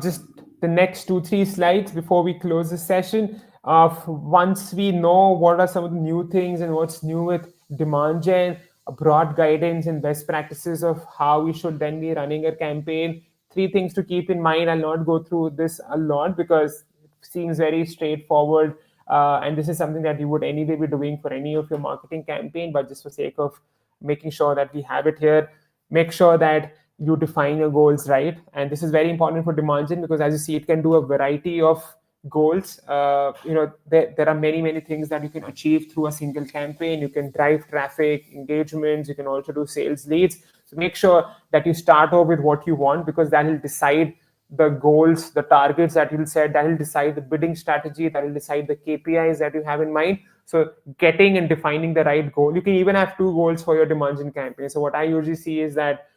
just the next 2-3 slides before we close the session. Once we know what are some of the new things and what's new with Demandgen, a broad guidance and best practices of how we should then be running a campaign. 3 things to keep in mind. I'll not go through this a lot because it seems very straightforward. And this is something that you would anyway be doing for any of your marketing campaign, but just for sake of making sure that we have it here, make sure that you define your goals right. And this is very important for Demandgen because as you see, it can do a variety of goals. There are many things that you can achieve through a single campaign. You can drive traffic, engagements, you can also do sales leads. So make sure that you start off with what you want because that will decide the goals, the targets that you'll set, that will decide the bidding strategy, that will decide the KPIs that you have in mind. So getting and defining the right goal. You can even have 2 goals for your Demandgen campaign. So what I usually see is that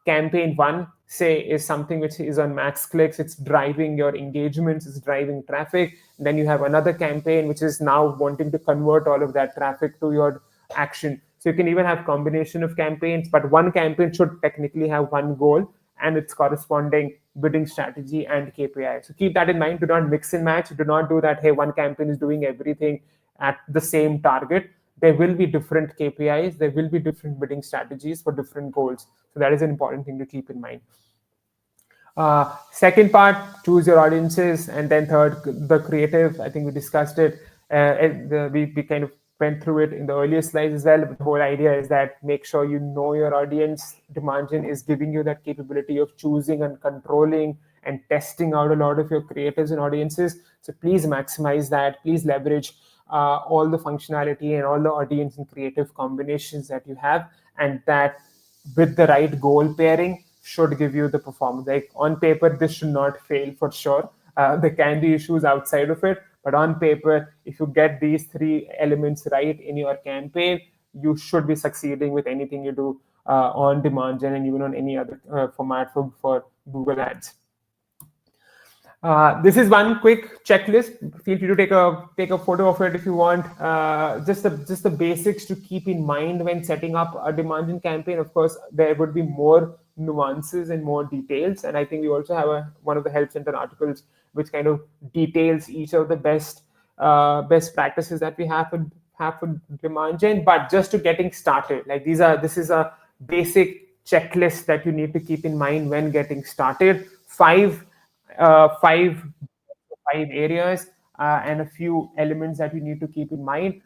campaign 1, say, is something which is on max clicks, it's driving your engagements, it's driving traffic. And then you have another campaign which is now wanting to convert all of that traffic to your action. So you can even have combination of campaigns, but one campaign should technically have one goal and its corresponding bidding strategy and KPI. So keep that in mind. Do not mix and match. Do not do that, hey, one campaign is doing everything at the same target. There will be different KPIs. There will be different bidding strategies for different goals. So that is an important thing to keep in mind. Second part, choose your audiences. And then third, the creative. I think we discussed it. We kind of went through it in the earlier slides as well. But the whole idea is that make sure you know your audience. Demandgen is giving you that capability of choosing and controlling and testing out a lot of your creatives and audiences. So please maximize that. Please leverage all the functionality and all the audience and creative combinations that you have, and that with the right goal pairing should give you the performance. Like on paper, this should not fail for sure. There can be issues outside of it, but on paper, if you get these 3 elements right in your campaign, you should be succeeding with anything you do on Demandgen and even on any other format for Google Ads. This is one quick checklist. Feel free to take a photo of it if you want. Just the basics to keep in mind when setting up a Demandgen campaign. Of course, there would be more nuances and more details, and I think we also have one of the Help Center articles which kind of details each of the best practices that we have for Demandgen. But just to getting started, like this is a basic checklist that you need to keep in mind when getting started. Five areas and a few elements that you need to keep in mind.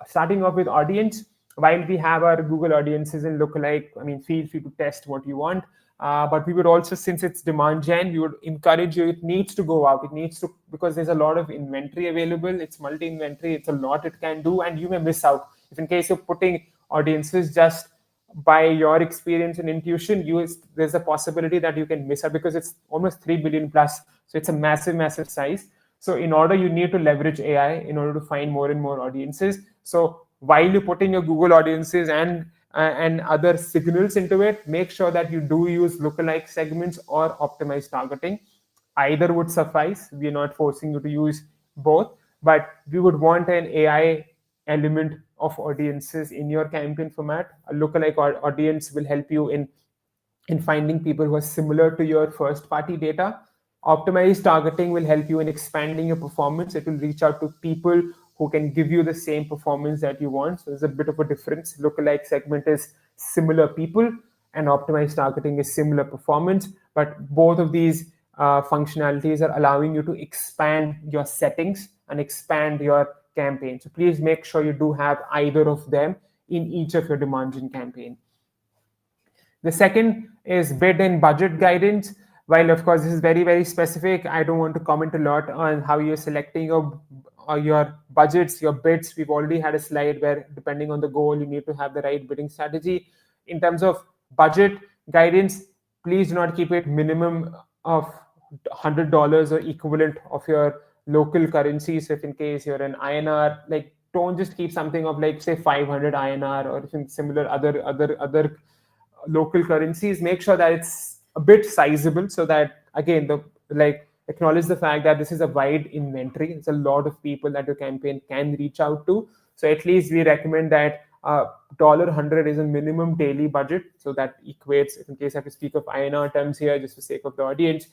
Starting off with audience, while we have our Google audiences and lookalike, I mean, feel free to test what you want. But we would also, since it's Demandgen, we would encourage you, it needs to go out. It needs to, because there's a lot of inventory available. It's multi-inventory. It's a lot it can do, and you may miss out. If in case you're putting audiences just by your experience and intuition, there's a possibility that you can miss out because it's almost 3 billion plus. So it's a massive size. So in order, you need to leverage AI in order to find more and more audiences. So while you put in your Google audiences and other signals into it, make sure that you do use lookalike segments or optimized targeting. Either would suffice. We're not forcing you to use both, but we would want an AI element of audiences in your campaign format. A lookalike audience will help you in finding people who are similar to your first party data. Optimized targeting will help you in expanding your performance. It will reach out to people who can give you the same performance that you want. So there's a bit of a difference. Lookalike segment is similar people and optimized targeting is similar performance, but both of these functionalities are allowing you to expand your settings and expand your campaign. So please make sure you do have either of them in each of your Demandgen campaign. The second is bid and budget guidance. While of course this is very very specific, I don't want to comment a lot on how you're selecting your budgets, your bids. We've already had a slide where depending on the goal, you need to have the right bidding strategy. In terms of budget guidance, please do not keep it minimum of $100 or equivalent of your local currency. So if in case you're an INR, like don't just keep something of like say 500 INR or similar other local currencies. Make sure that it's a bit sizable so that again the like acknowledge the fact that this is a wide inventory. It's a lot of people that your campaign can reach out to. So at least we recommend that $100 is a minimum daily budget. So that equates, if in case I have to speak of INR terms here, just for sake of the audience,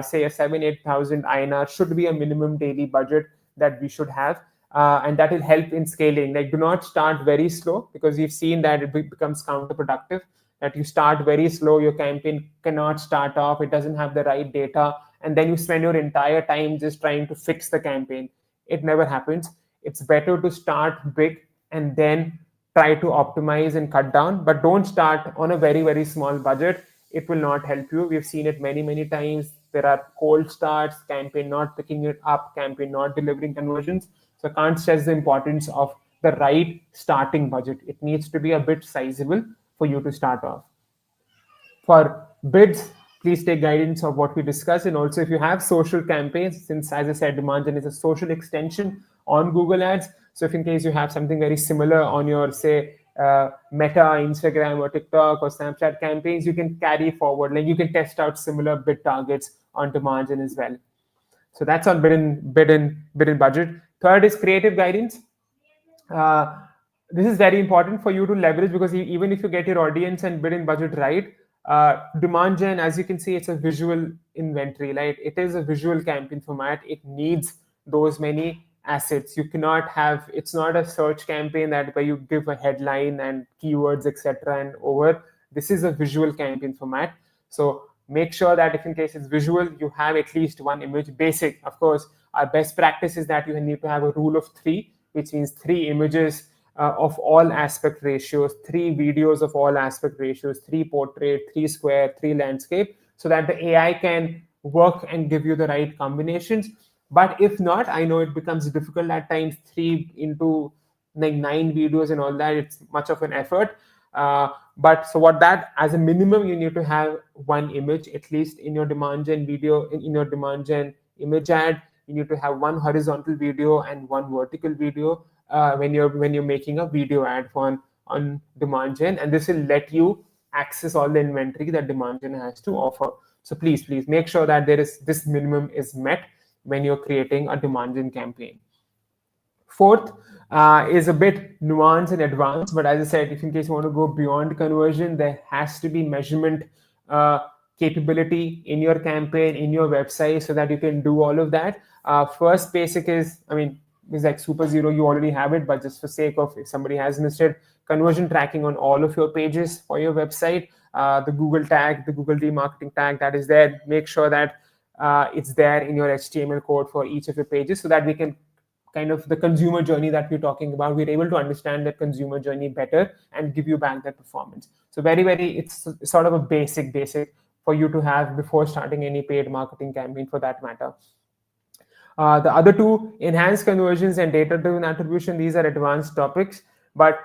say a 7,000-8,000 INR should be a minimum daily budget that we should have. And that will help in scaling. Like, do not start very slow because we've seen that it becomes counterproductive. That you start very slow, your campaign cannot start off, it doesn't have the right data, and then you spend your entire time just trying to fix the campaign. It never happens. It's better to start big and then try to optimize and cut down, but don't start on a very very small budget. It will not help you. We've seen it many times. There are cold starts, campaign not picking it up, campaign not delivering conversions. So I can't stress the importance of the right starting budget. It needs to be a bit sizable for you to start off. For bids, please take guidance of what we discussed. And also, if you have social campaigns, since as I said, Demandgen is a social extension on Google Ads. So if in case you have something very similar on your, say, Meta, Instagram, or TikTok or Snapchat campaigns, you can carry forward. Like you can test out similar bid targets on Demandgen as well. So that's on bid and budget. Third is creative guidance. Uh, this is very important for you to leverage because even if you get your audience and bid and budget right, demand gen, as you can see, it's a visual inventory, right? It is a visual campaign format. It needs those many assets. You cannot have, it's not a search campaign that where you give a headline and keywords, etc. and over. This is a visual campaign format. So make sure that if in case it's visual, you have at least one image. Basic, of course, our best practice is that you need to have a rule of three, which means 3 images of all aspect ratios, 3 videos of all aspect ratios, 3 portrait, 3 square, 3 landscape, so that the AI can work and give you the right combinations. But if not, I know it becomes difficult at times, 3 into like 9 videos and all that, it's much of an effort. But so what that, as a minimum, you need to have one image at least in your demand gen video, in your demand gen image ad. You need to have one horizontal video and one vertical video when you're making a video ad on demand gen, and this will let you access all the inventory that demand gen has to offer. So please make sure that there is this minimum is met when you're creating a demand gen campaign. Fourth is a bit nuanced and advanced, but as I said, if in case you want to go beyond conversion, there has to be measurement capability in your campaign, in your website, so that you can do all of that. First basic is, I mean, is like super zero, you already have it, but just for sake of if somebody has missed it, conversion tracking on all of your pages for your website, the Google tag, the Google remarketing tag that is there, make sure that it's there in your HTML code for each of your pages so that we can kind of the consumer journey that we're talking about, we're able to understand that consumer journey better and give you back that performance. So very, it's sort of a basic for you to have before starting any paid marketing campaign for that matter. The other two, enhanced conversions and data-driven attribution, these are advanced topics. But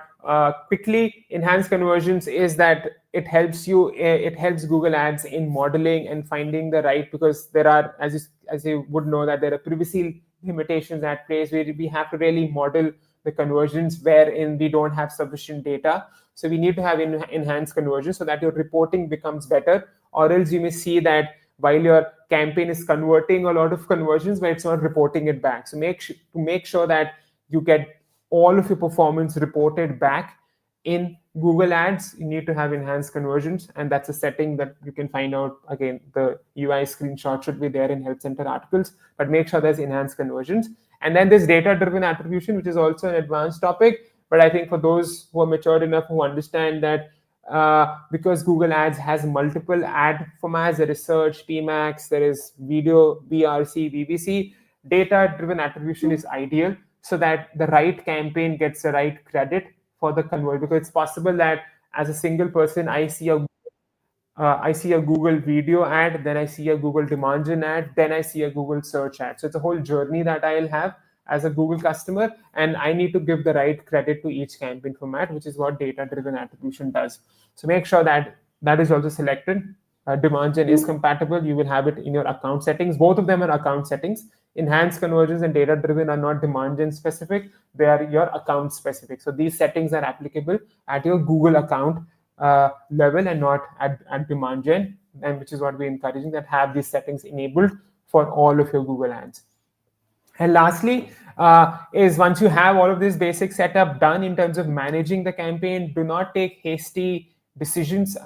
quickly, enhanced conversions is that it helps Google Ads in modeling and finding the right, because there are, as you would know, that there are privacy limitations at place where we have to really model the conversions wherein we don't have sufficient data. So we need to have enhanced conversions so that your reporting becomes better, or else you may see that while your campaign is converting a lot of conversions, but it's not reporting it back. So make sure that you get all of your performance reported back in Google Ads. You need to have enhanced conversions, and that's a setting that you can find out. Again, the UI screenshot should be there in Help Center articles, but make sure there's enhanced conversions. And then there's data-driven attribution, which is also an advanced topic. But I think for those who are matured enough who understand that because Google Ads has multiple ad formats, there is search, PMax, there is video, BRC, VBC, data-driven attribution is ideal so that the right campaign gets the right credit for the conversion. Because it's possible that as a single person, I see I see a Google video ad, then I see a Google Demandgen ad, then I see a Google search ad. So it's a whole journey that I'll have as a Google customer, and I need to give the right credit to each campaign format, which is what data-driven attribution does. So make sure that that is also selected. Demandgen is compatible. You will have it in your account settings. Both of them are account settings. Enhanced conversions and data-driven are not Demandgen specific; they are your account specific. So these settings are applicable at your Google account level and not at Demandgen, and which is what we're encouraging, that have these settings enabled for all of your Google ads. And lastly, is once you have all of this basic setup done in terms of managing the campaign, do not take hasty decisions.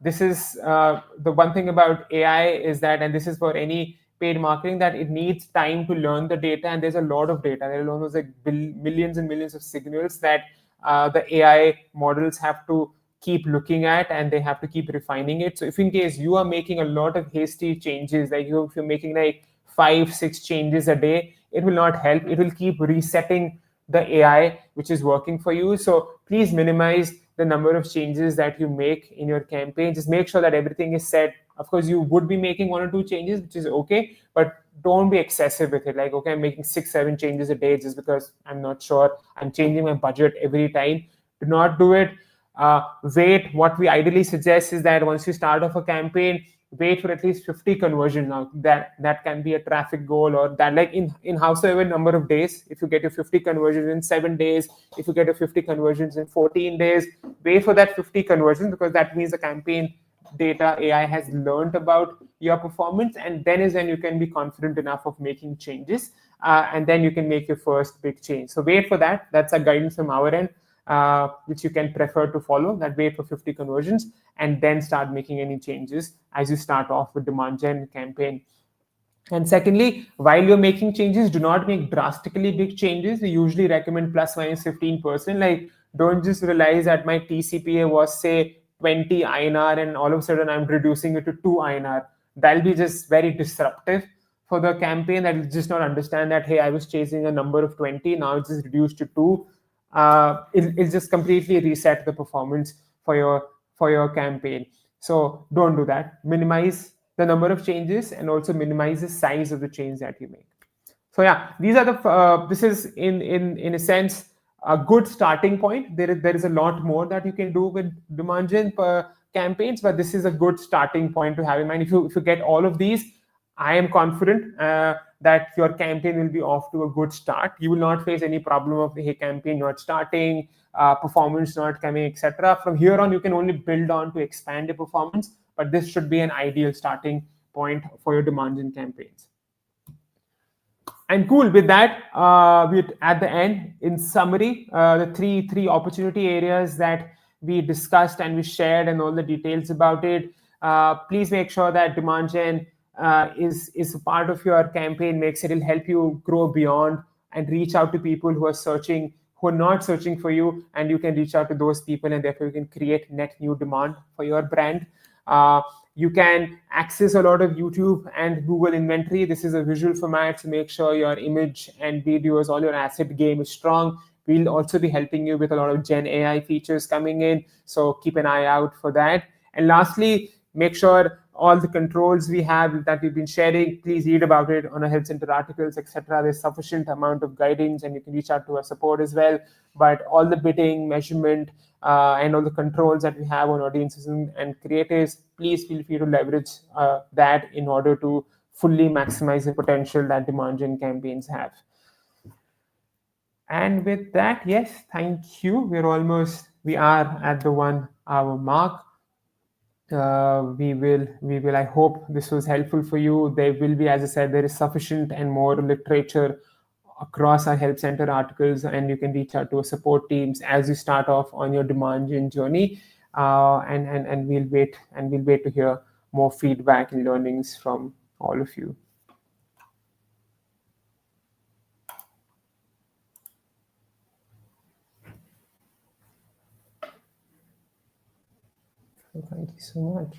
This is the one thing about AI is that, and this is for any paid marketing, that it needs time to learn the data, and there's a lot of data. There are almost like millions and millions of signals that the AI models have to keep looking at, and they have to keep refining it. So if in case you are making a lot of hasty changes, like if you're making like 5-6 changes a day, it will not help. It will keep resetting the AI which is working for you. So please minimize the number of changes that you make in your campaign. Just make sure that everything is set. Of course, you would be making 1 or 2 changes, which is okay, but don't be excessive with it. Like, okay, I'm making 6-7 changes a day just because I'm not sure. I'm changing my budget every time. Do not do it. Wait. What we ideally suggest is that once you start off a campaign, wait for at least 50 conversions. Now that can be a traffic goal, or that, like, in howsoever number of days. If you get your 50 conversions in 7 days, if you get your 50 conversions in 14 days, wait for that 50 conversions, because that means the campaign data AI has learned about your performance, and then is when you can be confident enough of making changes, and then you can make your first big change. So wait for that. That's a guidance from our end, which you can prefer to follow. That wait for 50 conversions and then start making any changes as you start off with demand gen campaign. And secondly, while you're making changes, do not make drastically big changes. We usually recommend plus minus 15%. Like, don't just realize that my TCPA was, say, 20 INR and all of a sudden I'm reducing it to 2 INR. That'll be just very disruptive for the campaign. That will just not understand that, hey, I was chasing a number of 20, now it's just reduced to 2. It'll just completely reset the performance for your campaign. So don't do that. Minimize the number of changes and also minimize the size of the change that you make. So yeah, these are the this is in a sense a good starting point. There is a lot more that you can do with demand gen campaigns, but this is a good starting point to have in mind. If you get all of these, I am confident that your campaign will be off to a good start. You will not face any problem of the campaign not starting, performance not coming, etc. From here on, you can only build on to expand your performance, but this should be an ideal starting point for your demand gen campaigns. And cool, with that, we're at the end. In summary, the three opportunity areas that we discussed and we shared and all the details about it. Please make sure that demand gen is a part of your campaign mix. It'll help you grow beyond and reach out to people who are searching, who are not searching for you, and you can reach out to those people, and therefore you can create net new demand for your brand. You can access a lot of YouTube and Google inventory. This is a visual format, so make sure your image and videos, all your asset game is strong. We'll also be helping you with a lot of Gen AI features coming in, so keep an eye out for that. And lastly, make sure all the controls we have that we've been sharing, please read about it on our Help Center articles, etc. There's sufficient amount of guidance, and you can reach out to our support as well. But all the bidding, measurement, and all the controls that we have on audiences and creatives, please feel free to leverage that in order to fully maximize the potential that demand gen campaigns have. And with that, yes, thank you. We are at the 1 hour mark. We will, I hope this was helpful for you. There will be, as I said, there is sufficient and more literature across our Help Center articles, and you can reach out to our support teams as you start off on your demand gen journey. And we'll wait to hear more feedback and learnings from all of you. Thank you so much.